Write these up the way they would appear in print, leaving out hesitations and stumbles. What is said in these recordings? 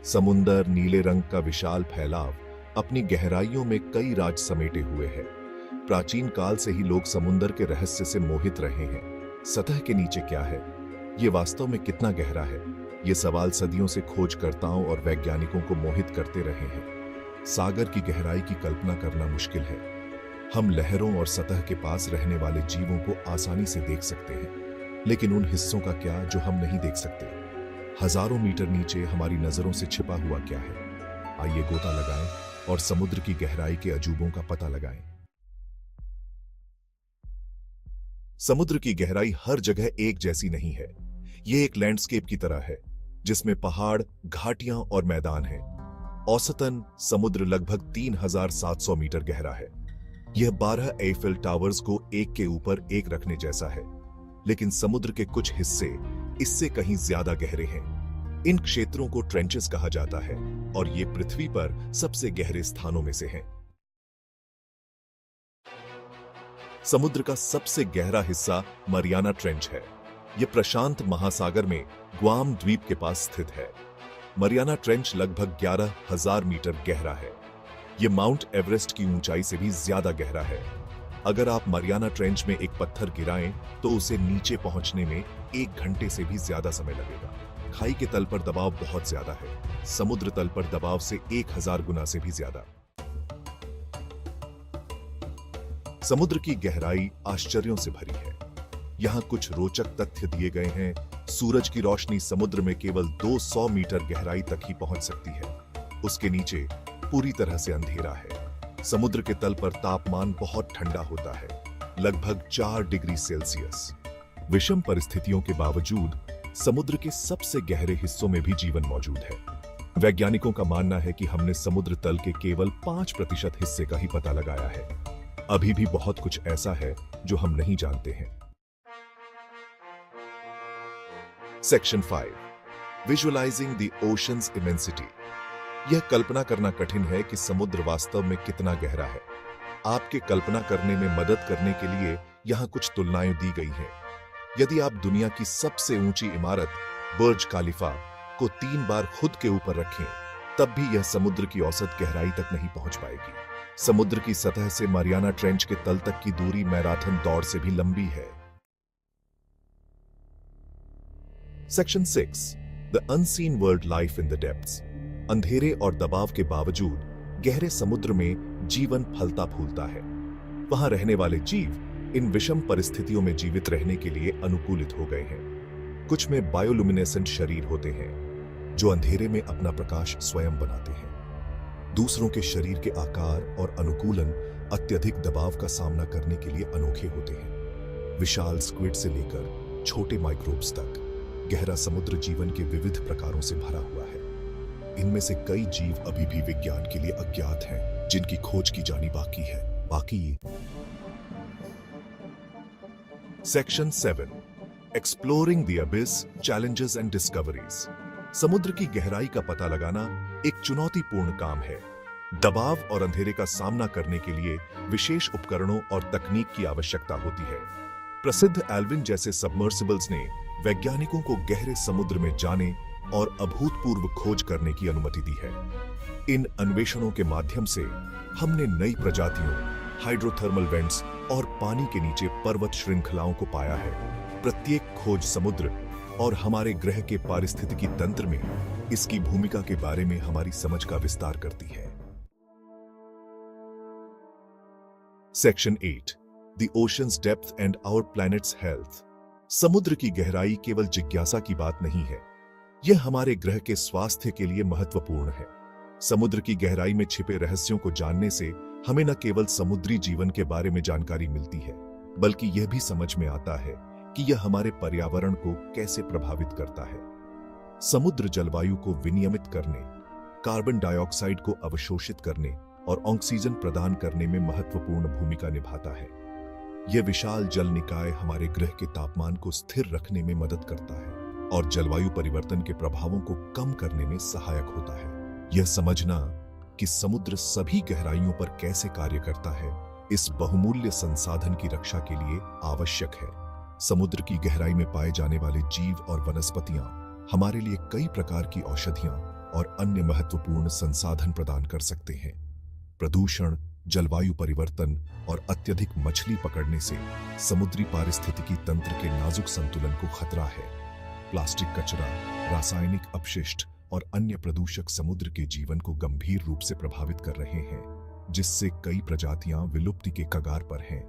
समुंदर नीले रंग का विशाल फैलाव अपनी गहराइयों में कई राज समेटे हुए है। प्राचीन काल से ही लोग समुंदर के रहस्य से मोहित रहे हैं। सतह के नीचे क्या है, ये वास्तव में कितना गहरा है, ये सवाल सदियों से खोजकर्ताओं और वैज्ञानिकों को मोहित करते रहे हैं। सागर की गहराई की कल्पना करना मुश्किल है। हम लहरों और सतह के पास रहने वाले जीवों को आसानी से देख सकते हैं, लेकिन उन हिस्सों का क्या जो हम नहीं देख सकते? हजारों मीटर नीचे हमारी नजरों से छिपा हुआ क्या है? आइए गोता लगाएं और समुद्र की गहराई के अजूबों का पता लगाएं। समुद्र की गहराई हर जगह एक जैसी नहीं है। यह एक लैंडस्केप की तरह है, जिसमें पहाड़, घाटियां और मैदान हैं। औसतन समुद्र लगभग 3700 मीटर गहरा है। यह 12 एफिल टावर्स को एक के ऊपर एक रखने जैसा है, लेकिन समुद्र के कुछ हिस्से इससे कहीं ज्यादा गहरे हैं। इन क्षेत्रों को ट्रेंचेस कहा जाता है और ये पृथ्वी पर सबसे गहरे स्थानों में से हैं। समुद्र का सबसे गहरा हिस्सा मरियाना ट्रेंच है। यह प्रशांत महासागर में ग्वाम द्वीप के पास स्थित है। मरियाना ट्रेंच लगभग 11,000 मीटर गहरा है। यह माउंट एवरेस्ट की ऊंचाई से भी ज्यादा गहरा है। अगर आप मरियाना ट्रेंच में एक पत्थर गिराएं तो उसे नीचे पहुंचने में 1 घंटे से भी ज्यादा समय लगेगा। खाई के तल पर दबाव बहुत ज्यादा है, समुद्र तल पर दबाव से 1000 गुना से भी ज्यादा। समुद्र की गहराई आश्चर्यों से भरी है। यहां कुछ रोचक तथ्य दिए गए हैं। सूरज की रोशनी समुद्र में केवल 200 मीटर गहराई तक ही पहुंच सकती है। उसके नीचे पूरी तरह से अंधेरा है। समुद्र के तल पर तापमान बहुत ठंडा होता है, लगभग 4 डिग्री सेल्सियस। विषम परिस्थितियों के बावजूद समुद्र के सबसे गहरे हिस्सों में भी जीवन मौजूद है। वैज्ञानिकों का मानना है कि हमने समुद्र तल के केवल 5% हिस्से का ही पता लगाया है। अभी भी बहुत कुछ ऐसा है जो हम नहीं जानते हैं। Section 5, visualising the oceans immensity. यह कल्पना करना कठिन है कि समुद्र वास्तव में कितना गहरा है। आपके कल्पना करने में मदद करने के लिए यहां कुछ तुलनाएं दी गई हैं। यदि आप दुनिया की सबसे ऊंची इमारत बुर्ज खलीफा को 3 बार खुद के ऊपर रखें, तब भी यह समुद्र की औसत गहराई तक नहीं पहुंच पाएगी। समुद्र की सतह से मरियाना ट्रेंच के तल तक की दूरी मैराथन दौड़ से भी लंबी है। Section 6, the unseen world life in the depths. अंधेरे और दबाव के बावजूद गहरे समुद्र में जीवन फलता फूलता है। वहां रहने वाले जीव इन विषम परिस्थितियों में जीवित रहने के लिए अनुकूलित हो गए हैं। कुछ में बायोलुमिनेसेंट शरीर होते हैं जो अंधेरे में अपना प्रकाश स्वयं बनाते हैं। दूसरों के शरीर के आकार और अनुकूलन अत्यधिक दबाव का सामना करने के लिए अनोखे होते हैं। विशाल स्क्विड से लेकर छोटे माइक्रोब्स तक गहरा समुद्र जीवन के विविध प्रकारों से भरा हुआ है। इनमें से कई जीव अभी भी विज्ञान के लिए अज्ञात हैं, जिनकी खोज की जानी बाकी है। Section 7, exploring the abyss, challenges and discoveries. समुद्र की गहराई का पता लगाना एक चुनौतीपूर्ण काम है। दबाव और अंधेरे का सामना करने के लिए विशेष उपकरणों और तकनीक की आवश्यकता होती है। प्रसिद्ध एल्विन जैसे सबमर्सिबल्स ने वैज्ञानिकों को गहरे समुद्र में जाने और अभूतपूर्व खोज करने की अनुमति दी है। इन अन्वेषणों के माध्यम से हमने नई प्रजातियों, हाइड्रोथर्मल वेंट्स और पानी के नीचे पर्वत श्रृंखलाओं को पाया है। प्रत्येक खोज समुद्र और हमारे ग्रह के पारिस्थितिकी तंत्र में इसकी भूमिका के बारे में हमारी समझ का विस्तार करती है। Section 8, the oceans depth and our planet's health. समुद्र की गहराई केवल जिज्ञासा की बात नहीं है, यह हमारे ग्रह के स्वास्थ्य के लिए महत्वपूर्ण है। समुद्र की गहराई में छिपे रहस्यों को जानने से हमें न केवल समुद्री जीवन के बारे में जानकारी मिलती है, बल्कि यह भी समझ में आता है कि यह हमारे पर्यावरण को कैसे प्रभावित करता है। समुद्र जलवायु को विनियमित करने, कार्बन डाइऑक्साइड को अवशोषित करने और ऑक्सीजन प्रदान करने में महत्वपूर्ण भूमिका निभाता है। यह विशाल जल निकाय हमारे ग्रह के तापमान को स्थिर रखने में मदद करता है और जलवायु परिवर्तन के प्रभावों को कम करने में सहायक होता है। यह समझना कि समुद्र सभी गहराइयों पर कैसे कार्य करता है, इस बहुमूल्य संसाधन की रक्षा के लिए आवश्यक है। समुद्र की गहराई में पाए जाने वाले जीव और वनस्पतियां हमारे लिए कई प्रकार की औषधियां और अन्य महत्वपूर्ण संसाधन प्रदान कर सकते हैं। प्रदूषण, जलवायु परिवर्तन और अत्यधिक मछली पकड़ने से समुद्री पारिस्थितिकी तंत्र के नाजुक संतुलन को खतरा है। प्लास्टिक कचरा, रासायनिक अपशिष्ट और अन्य प्रदूषक समुद्र के जीवन को गंभीर रूप से प्रभावित कर रहे हैं, जिससे कई प्रजातियां विलुप्ति के कगार पर हैं।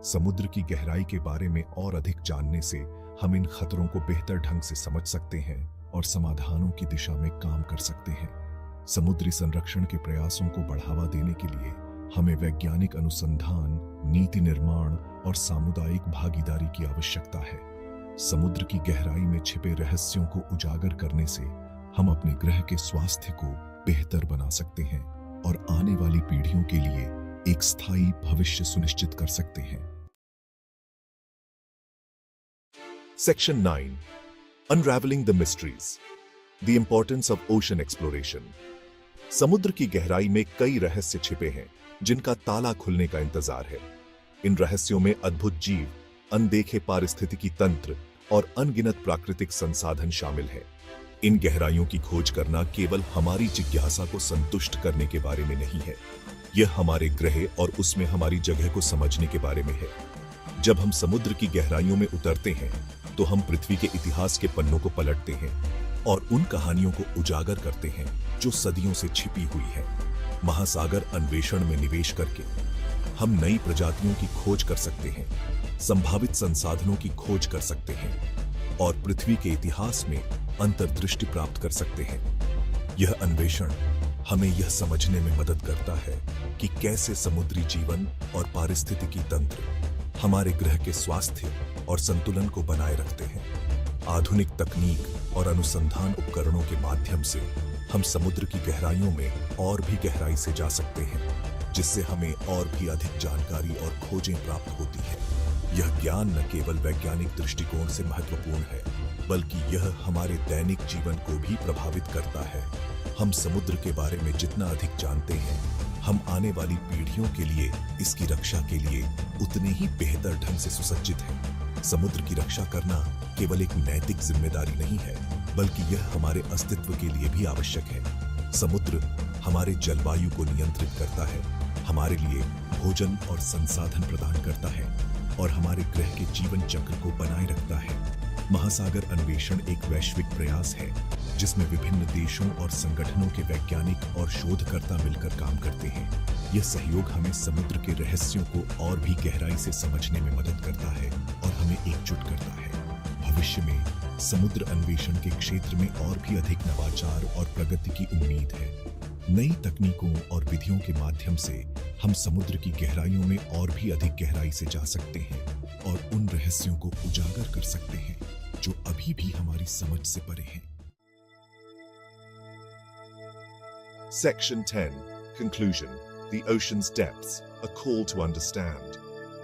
समुद्र की गहराई के बारे में और अधिक जानने से हम इन खतरों को बेहतर ढंग से समझ सकते हैं और समाधानों की दिशा में काम कर सकते हैं। समुद्री संरक्षण के प्रयासों को बढ़ावा देने के लिए हमें वैज्ञानिक अनुसंधान, नीति निर्माण और सामुदायिक भागीदारी की आवश्यकता है। समुद्र की गहराई में छिपे रहस्यों को उजागर करने से हम अपने ग्रह के स्वास्थ्य को बेहतर बना सकते हैं और आने वाली पीढ़ियों के लिए एक स्थायी भविष्य सुनिश्चित कर सकते हैं। Section 9. Unraveling the Mysteries. The Importance of Ocean Exploration. समुद्र की गहराई में कई रहस्य छिपे हैं जिनका ताला खुलने का इंतजार है। इन रहस्यों में अद्भुत जीव, अनदेखे पारिस्थितिकी तंत्र और अनगिनत प्राकृतिक संसाधन शामिल हैं। इन गहराइयों की खोज करना केवल हमारी जिज्ञासा को संतुष्ट करने के बारे में नहीं है, यह हमारे ग्रह और उसमें हमारी जगह को समझने के बारे में है। जब हम समुद्र की गहराइयों में उतरते हैं तो हम पृथ्वी के इतिहास के पन्नों को पलटते हैं और उन कहानियों को उजागर करते हैं जो सदियों से छिपी हुई है। महासागर अन्वेषण में निवेश करके हम नई प्रजातियों की खोज कर सकते हैं, संभावित संसाधनों की खोज कर सकते हैं और पृथ्वी के इतिहास में अंतर्दृष्टि प्राप्त कर सकते हैं। यह अन्वेषण हमें यह समझने में मदद करता है कि कैसे समुद्री जीवन और पारिस्थितिकी तंत्र हमारे ग्रह के स्वास्थ्य और संतुलन को बनाए रखते हैं। आधुनिक तकनीक और अनुसंधान उपकरणों के माध्यम से हम समुद्र की गहराइयों में और भी गहराई से जा सकते हैं, जिससे हमें और भी अधिक जानकारी और खोजें प्राप्त होती हैं। यह ज्ञान न केवल वैज्ञानिक दृष्टिकोण से महत्वपूर्ण है, बल्कि यह हमारे दैनिक जीवन को भी प्रभावित करता है। हम समुद्र के बारे में जितना अधिक जानते हैं, हम आने वाली पीढ़ियों के लिए इसकी रक्षा के लिए उतने ही बेहतर ढंग से सुसज्जित हैं। समुद्र की रक्षा करना केवल एक नैतिक जिम्मेदारी नहीं है, बल्कि यह हमारे अस्तित्व के लिए भी आवश्यक है। समुद्र हमारे जलवायु को नियंत्रित करता है, हमारे लिए भोजन और संसाधन प्रदान करता है और हमारे ग्रह के जीवन चक्र को बनाए रखता है। महासागर अन्वेषण एक वैश्विक प्रयास है जिसमें विभिन्न देशों और संगठनों के वैज्ञानिक और शोधकर्ता मिलकर काम करते हैं। यह सहयोग हमें समुद्र के रहस्यों को और भी गहराई से समझने में मदद करता है और हमें एकजुट करता है। भविष्य में समुद्र अन्वेषण के क्षेत्र में और भी अधिक नवाचार और प्रगति की उम्मीद है। नई तकनीकों और विधियों के माध्यम से हम समुद्र की गहराइयों में और भी अधिक गहराई से जा सकते हैं और उन रहस्यों को उजागर कर सकते हैं जो अभी भी हमारी समझ से परे हैं। Section 10. Conclusion. The ocean's depths, a call to understand.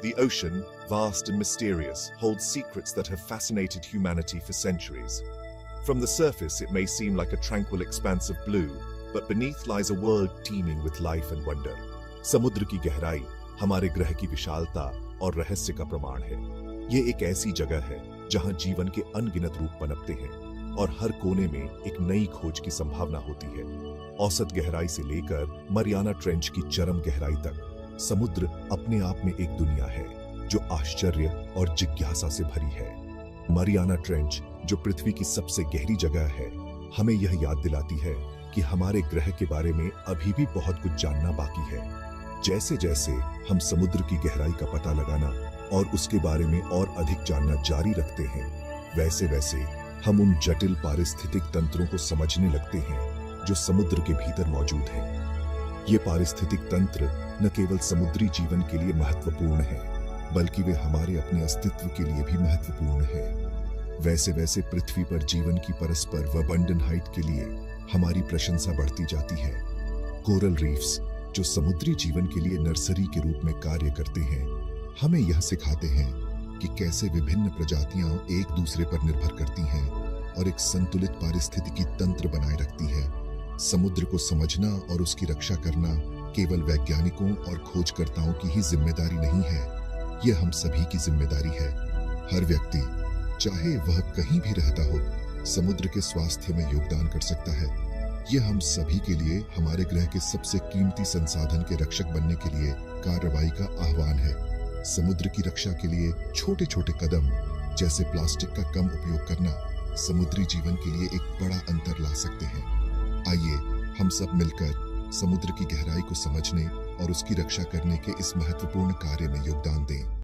The ocean, vast and mysterious, holds secrets that have fascinated humanity for centuries. From the surface, it may seem like a tranquil expanse of blue, but beneath lies a world teeming with life and wonder. समुद्र की गहराई हमारे ग्रह की विशालता और रहस्य का प्रमाण है। ये एक ऐसी जगह है जहां जीवन के अनगिनत रूप पनपते हैं और हर कोने में एक नई खोज की संभावना होती है। औसत गहराई से लेकर मरियाना ट्रेंच की चरम गहराई तक समुद्र अपने आप में एक दुनिया है जो आश्चर्य और जिज्ञासा से भरी है। मरियाना ट्रेंच, जो पृथ्वी की सबसे गहरी जगह है, हमें यह याद दिलाती है कि हमारे ग्रह के बारे में अभी भी बहुत कुछ जानना बाकी है। जैसे जैसे हम समुद्र की गहराई का पता लगाना और उसके बारे में और अधिक जानना जारी रखते हैं, वैसे वैसे हम उन जटिल पारिस्थितिक तंत्रों को समझने लगते हैं जो समुद्र के भीतर मौजूद हैं। ये पारिस्थितिक तंत्र न केवल समुद्री जीवन के लिए महत्वपूर्ण है, बल्कि वे हमारे अपने अस्तित्व के लिए भी महत्वपूर्ण है। वैसे वैसे पृथ्वी पर जीवन की परस्पर व अबंडन हाइट के लिए हमारी प्रशंसा बढ़ती जाती है। कोरल रीफ्स, जो समुद्री जीवन के लिए नर्सरी के रूप में कार्य करते हैं, हमें यह सिखाते हैं कि कैसे विभिन्न प्रजातियां एक दूसरे पर निर्भर करती हैं और एक संतुलित पारिस्थितिकी तंत्र बनाए रखती है। समुद्र को समझना और उसकी रक्षा करना केवल वैज्ञानिकों और खोजकर्ताओं की ही जिम्मेदारी नहीं है, यह हम सभी की जिम्मेदारी है। हर व्यक्ति, चाहे वह कहीं भी रहता हो, समुद्र के स्वास्थ्य में योगदान कर सकता है। ये हम सभी के लिए हमारे ग्रह के सबसे कीमती संसाधन के रक्षक बनने के लिए कार्रवाई का आह्वान है। समुद्र की रक्षा के लिए छोटे छोटे कदम जैसे प्लास्टिक का कम उपयोग करना समुद्री जीवन के लिए एक बड़ा अंतर ला सकते हैं। आइए हम सब मिलकर समुद्र की गहराई को समझने और उसकी रक्षा करने के इस महत्वपूर्ण कार्य में योगदान दें।